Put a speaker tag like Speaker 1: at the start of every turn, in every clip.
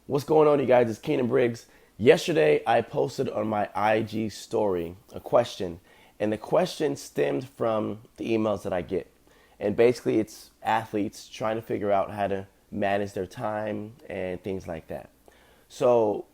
Speaker 1: What's going on, you guys? It's Keinan Briggs. Yesterday, I posted on my IG story a question, and the question stemmed from the emails that I get. And basically, it's athletes trying to figure out how to manage their time and things like that. So,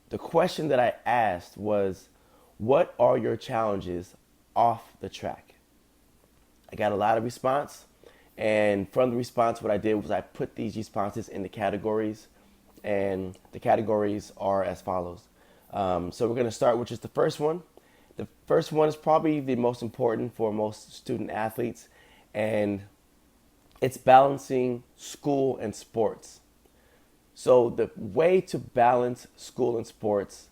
Speaker 1: the question that I asked was, what are your challenges off the track? I got a lot of response, and from the response, what I did was I put these responses into categories, and the categories are as follows. So we're going to start with just the first one. The first one is probably the most important for most student athletes, and it's balancing school and sports. So the way to balance school and sports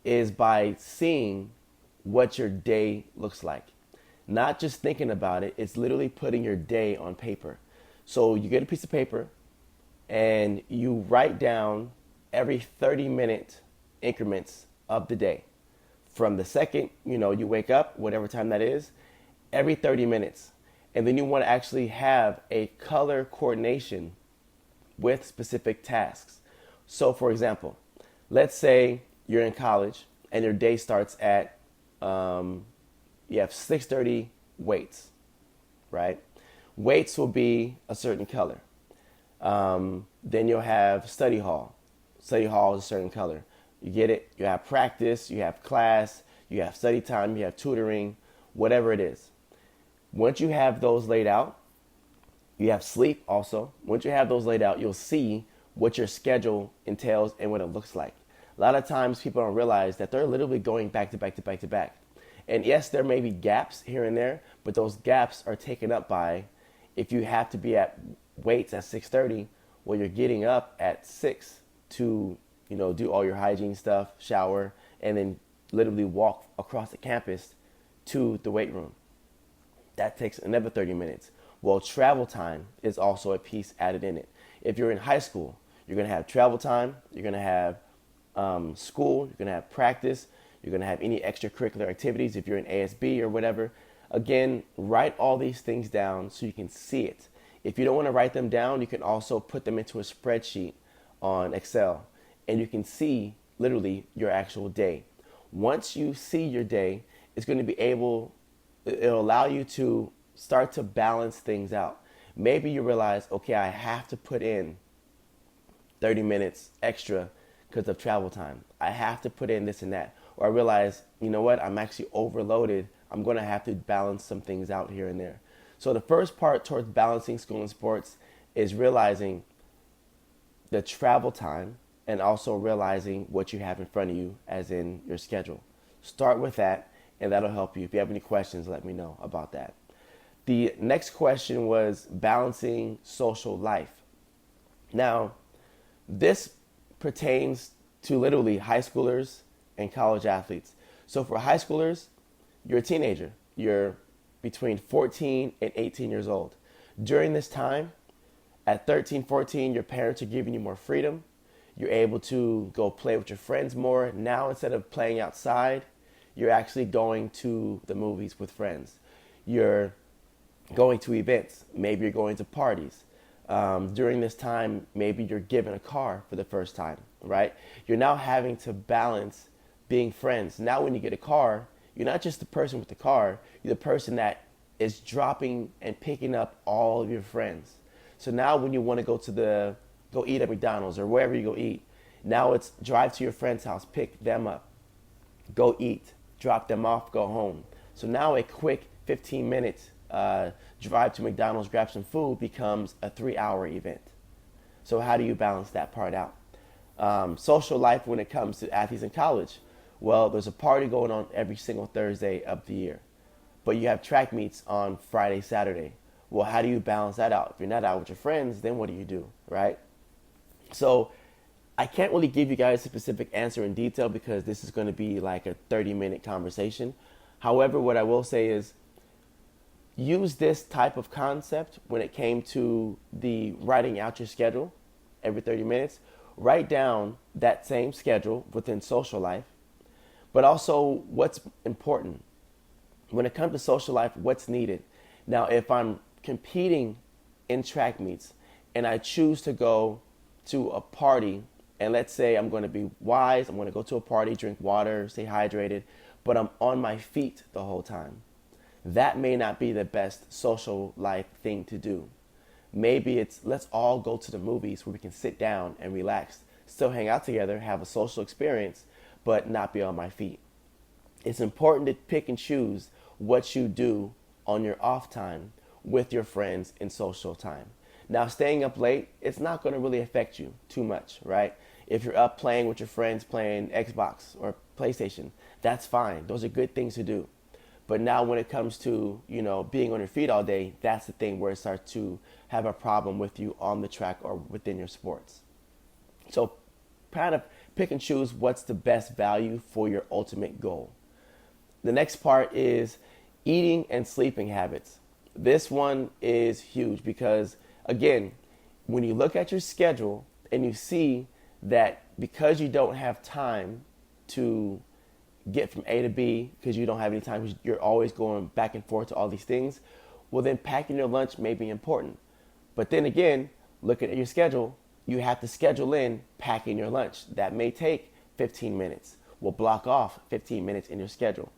Speaker 1: is by seeing what your day looks like. Not just thinking about it, it's literally putting your day on paper. So you get a piece of paper and you write down every 30-minute increments of the day. From the second, you wake up, whatever time that is, every 30 minutes. And then you want to actually have a color coordination with specific tasks. So for example, let's say you're in college and your day starts at you have 6:30 weights, right? Weights will be a certain color. Then you'll have study hall. Study hall is a certain color. You get it? You have practice, you have class, you have study time, you have tutoring, whatever it is. Once you have those laid out, you have sleep also. Once you have those laid out, you'll see what your schedule entails and what it looks like. A lot of times people don't realize that they're literally going back to back to back to back. And yes, there may be gaps here and there, but those gaps are taken up by if you have to be at weights at 6:30, well, you're getting up at 6 to, do all your hygiene stuff, shower, and then literally walk across the campus to the weight room. That takes another 30 minutes. Well, travel time is also a piece added in it. If you're in high school, you're going to have travel time, you're going to have school, you're going to have practice, you're going to have any extracurricular activities if you're in ASB or whatever. Again, write all these things down so you can see it. If you don't want to write them down, you can also put them into a spreadsheet on Excel, and you can see literally your actual day. Once you see your day, it'll allow you to start to balance things out. Maybe you realize, okay, I have to put in 30 minutes extra because of travel time. I have to put in this and that. Or I realize, you know what, I'm actually overloaded. I'm going to have to balance some things out here and there. So the first part towards balancing school and sports is realizing the travel time and also realizing what you have in front of you as in your schedule. Start with that, and that'll help you. If you have any questions, let me know about that. The next question was balancing social life. Now, this pertains to literally high schoolers and college athletes. So for high schoolers, you're a teenager. You're between 14 and 18 years old. During this time, at 13, 14, your parents are giving you more freedom. You're able to go play with your friends more. Now, instead of playing outside, you're actually going to the movies with friends. You're going to events. Maybe you're going to parties. During this time, maybe you're given a car for the first time, right? You're now having to balance being friends. Now, when you get a car, you're not just the person with the car, you're the person that is dropping and picking up all of your friends. So now when you want to go eat at McDonald's or wherever you go eat, now it's drive to your friend's house, pick them up, go eat, drop them off, go home. So now a quick 15 minutes drive to McDonald's, grab some food becomes a 3-hour event. So how do you balance that part out? Social life when it comes to athletes in college. Well, there's a party going on every single Thursday of the year, but you have track meets on Friday, Saturday. Well, how do you balance that out? If you're not out with your friends, then what do you do, right? So I can't really give you guys a specific answer in detail because this is going to be like a 30-minute conversation. However, what I will say is use this type of concept when it came to the writing out your schedule every 30 minutes. Write down that same schedule within social life, but also what's important. When it comes to social life, what's needed. Now, if I'm competing in track meets and I choose to go to a party And let's say I'm going to be wise, I'm going to go to a party, drink water, stay hydrated, but I'm on my feet the whole time. That may not be the best social life thing to do. Maybe it's let's all go to the movies where we can sit down and relax, still hang out together, have a social experience, but not be on my feet. It's important to pick and choose what you do on your off time with your friends in social time. Now, staying up late, it's not going to really affect you too much, right? If you're up playing with your friends, playing Xbox or PlayStation, that's fine. Those are good things to do. But now when it comes to, being on your feet all day, that's the thing where it starts to have a problem with you on the track or within your sports. So kind of pick and choose what's the best value for your ultimate goal. The next part is eating and sleeping habits. This one is huge because, again, when you look at your schedule and you see that because you don't have time to get from A to B, because you don't have any time, you're always going back and forth to all these things, well, then packing your lunch may be important. But then again, looking at your schedule, you have to schedule in packing your lunch. That may take 15 minutes. We'll block off 15 minutes in your schedule.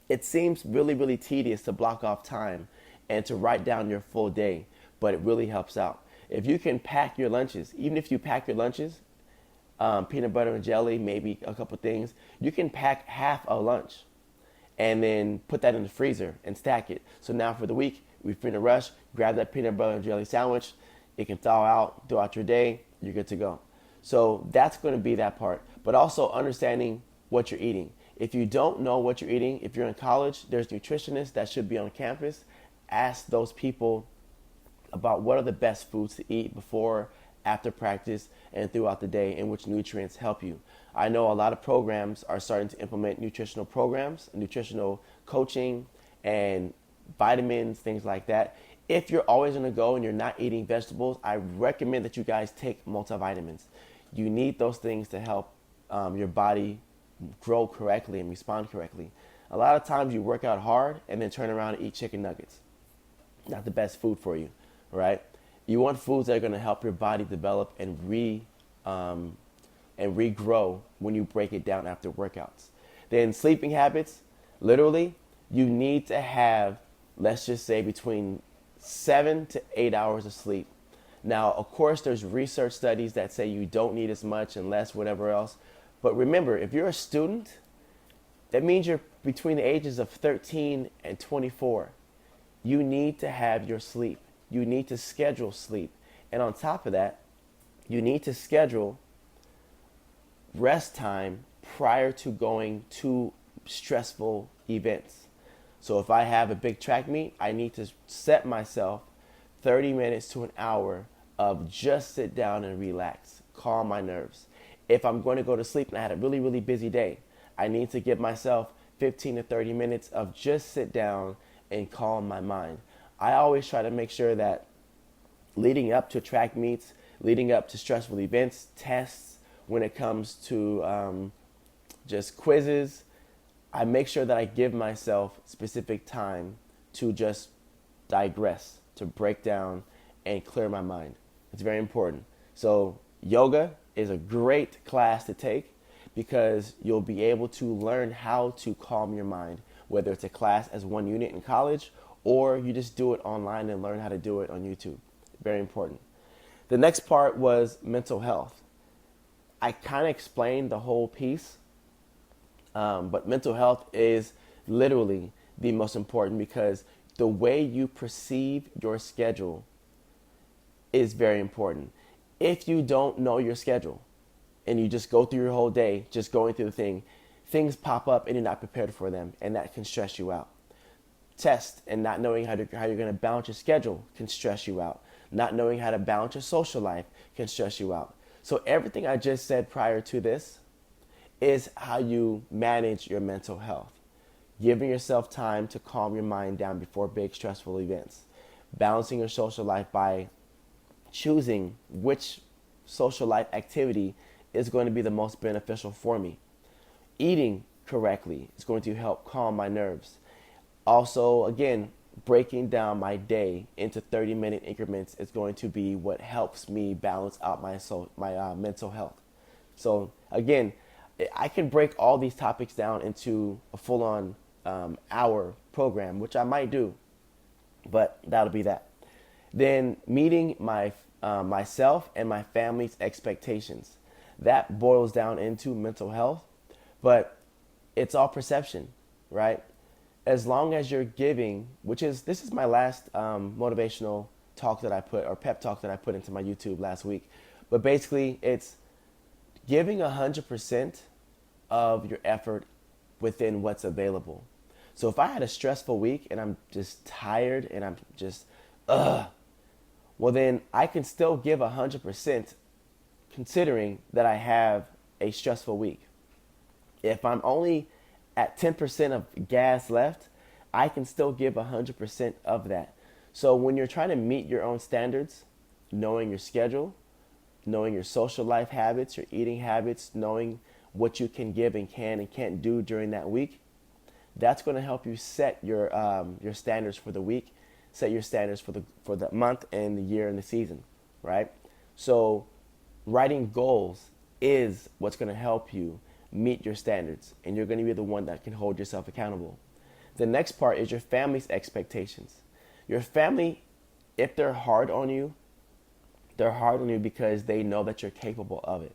Speaker 1: It seems really, really tedious to block off time and to write down your full day, but it really helps out. If you can pack your lunches, even if you pack your lunches, peanut butter and jelly, maybe a couple things, you can pack half a lunch and then put that in the freezer and stack it. So now for the week, if you're in a rush, grab that peanut butter and jelly sandwich. It can thaw out throughout your day. You're good to go. So that's going to be that part. But also understanding what you're eating. If you don't know what you're eating, if you're in college, there's nutritionists that should be on campus. Ask those people about what are the best foods to eat before, after practice, and throughout the day, and which nutrients help you. I know a lot of programs are starting to implement nutritional programs, nutritional coaching, and vitamins, things like that. If you're always on the go and you're not eating vegetables, I recommend that you guys take multivitamins. You need those things to help your body grow correctly and respond correctly. A lot of times you work out hard and then turn around and eat chicken nuggets. Not the best food for you, right? You want foods that are going to help your body develop and regrow when you break it down after workouts. Then sleeping habits, literally, you need to have, let's just say, between 7 to 8 hours of sleep. Now, of course, there's research studies that say you don't need as much and less, whatever else. But remember, if you're a student, that means you're between the ages of 13 and 24. You need to have your sleep. You need to schedule sleep. And on top of that, you need to schedule rest time prior to going to stressful events. So if I have a big track meet, I need to set myself 30 minutes to an hour of just sit down and relax, calm my nerves. If I'm going to go to sleep and I had a really, really busy day, I need to give myself 15 to 30 minutes of just sit down and calm my mind. I always try to make sure that leading up to track meets, leading up to stressful events, tests, when it comes to just quizzes, I make sure that I give myself specific time to just digress, to break down and clear my mind. It's very important. So yoga is a great class to take because you'll be able to learn how to calm your mind, whether it's a class as one unit in college or you just do it online and learn how to do it on YouTube. Very important. The next part was mental health. I kind of explained the whole piece, but mental health is literally the most important because the way you perceive your schedule is very important. If you don't know your schedule and you just go through your whole day, just going through the thing, things pop up and you're not prepared for them, and that can stress you out. Test and not knowing how you're going to balance your schedule can stress you out. Not knowing how to balance your social life can stress you out. So everything I just said prior to this is how you manage your mental health. Giving yourself time to calm your mind down before big stressful events. Balancing your social life by choosing which social life activity is going to be the most beneficial for me. Eating correctly is going to help calm my nerves. Also, again, breaking down my day into 30-minute increments is going to be what helps me balance out my mental health. So again, I can break all these topics down into a full-on hour program, which I might do, but that'll be that. Then meeting my myself and my family's expectations. That boils down into mental health, but it's all perception, right? As long as you're giving, which is this is my last motivational talk that I put or pep talk that I put into my YouTube last week, but basically it's giving 100% of your effort within what's available. So if I had a stressful week and I'm just tired and I'm just well then I can still give 100% considering that I have a stressful week. If I'm only at 10% of gas left, I can still give 100% of that. So when you're trying to meet your own standards, knowing your schedule, knowing your social life habits, your eating habits, knowing what you can give and can and can't do during that week, that's going to help you set your standards for the week, set your standards for the month and the year and the season, right? So writing goals is what's going to help you meet your standards, and you're going to be the one that can hold yourself accountable. The next part is your family's expectations. Your family, if they're hard on you, they're hard on you because they know that you're capable of it.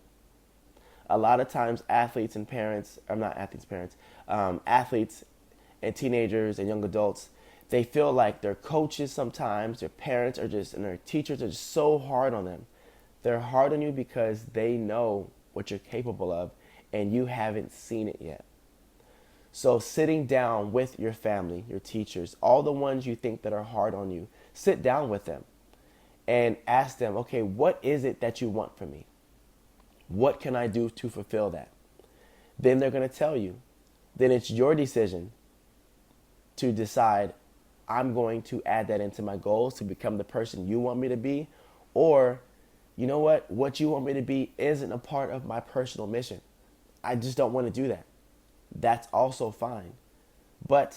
Speaker 1: A lot of times athletes and parents, or not athletes, parents, athletes and teenagers and young adults, they feel like their coaches sometimes, their parents are just, and their teachers are just so hard on them. They're hard on you because they know what you're capable of and you haven't seen it yet. So sitting down with your family, your teachers, all the ones you think that are hard on you, sit down with them and ask them, okay, what is it that you want from me? What can I do to fulfill that? Then they're going to tell you. Then it's your decision to decide, I'm going to add that into my goals to become the person you want me to be, or you know what you want me to be isn't a part of my personal mission. I just don't want to do that. That's also fine. But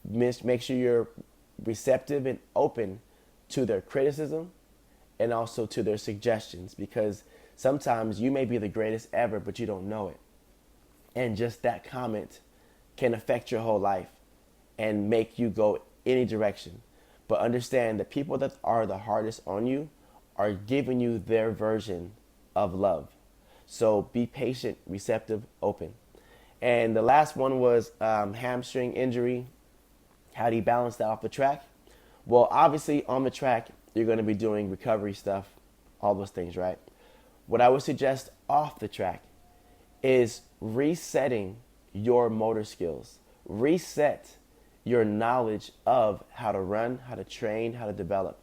Speaker 1: make sure you're receptive and open to their criticism and also to their suggestions, because sometimes you may be the greatest ever, but you don't know it. And just that comment can affect your whole life and make you go any direction. But understand that people that are the hardest on you are giving you their version of love. So be patient, receptive, open. And the last one was hamstring injury. How do you balance that off the track? Well, obviously on the track, you're going to be doing recovery stuff, all those things, right? What I would suggest off the track is resetting your motor skills. Reset your knowledge of how to run, how to train, how to develop.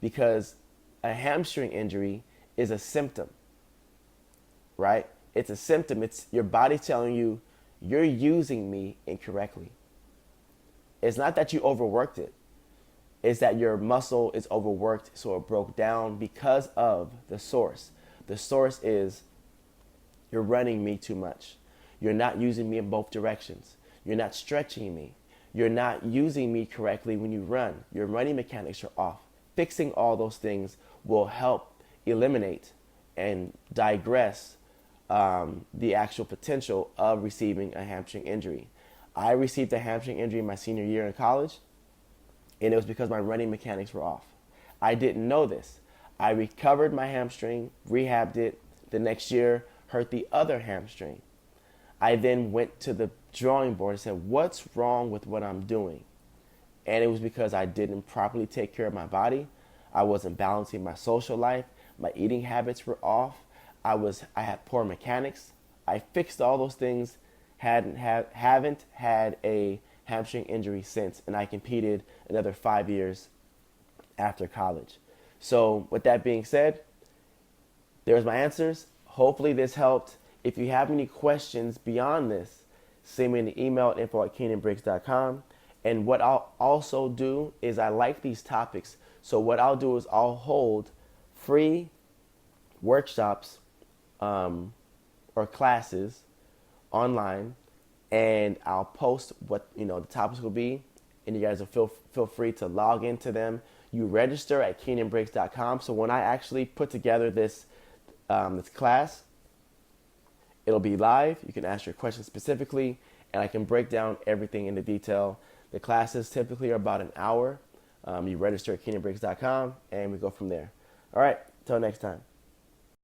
Speaker 1: Because a hamstring injury is a symptom, right? It's a symptom. It's your body telling you you're using me incorrectly. It's not that you overworked it. It's that your muscle is overworked, so it broke down because of the source. The source is you're running me too much. You're not using me in both directions. You're not stretching me. You're not using me correctly when you run. Your running mechanics are off. Fixing all those things will help eliminate and digress the actual potential of receiving a hamstring injury. I received a hamstring injury my senior year in college, and it was because my running mechanics were off. I didn't know this. I recovered my hamstring, rehabbed it. The next year, hurt the other hamstring. I then went to the drawing board and said, what's wrong with what I'm doing? And it was because I didn't properly take care of my body. I wasn't balancing my social life. My eating habits were off. I had poor mechanics. I fixed all those things. Haven't had a hamstring injury since, and I competed another 5 years after college. So with that being said, there's my answers. Hopefully this helped. If you have any questions beyond this, send me an email at info@KeinanBriggs.com. And what I'll also do is I like these topics. So what I'll do is I'll hold free workshops or classes online, and I'll post what the topics will be, and you guys will feel free to log into them. You register at KeinanBriggs.com. So when I actually put together this class, It'll be live. You can ask your questions specifically, and I can break down everything into detail. The classes typically are about an hour. You register at KeinanBriggs.com, and we go from there. All right, till next time.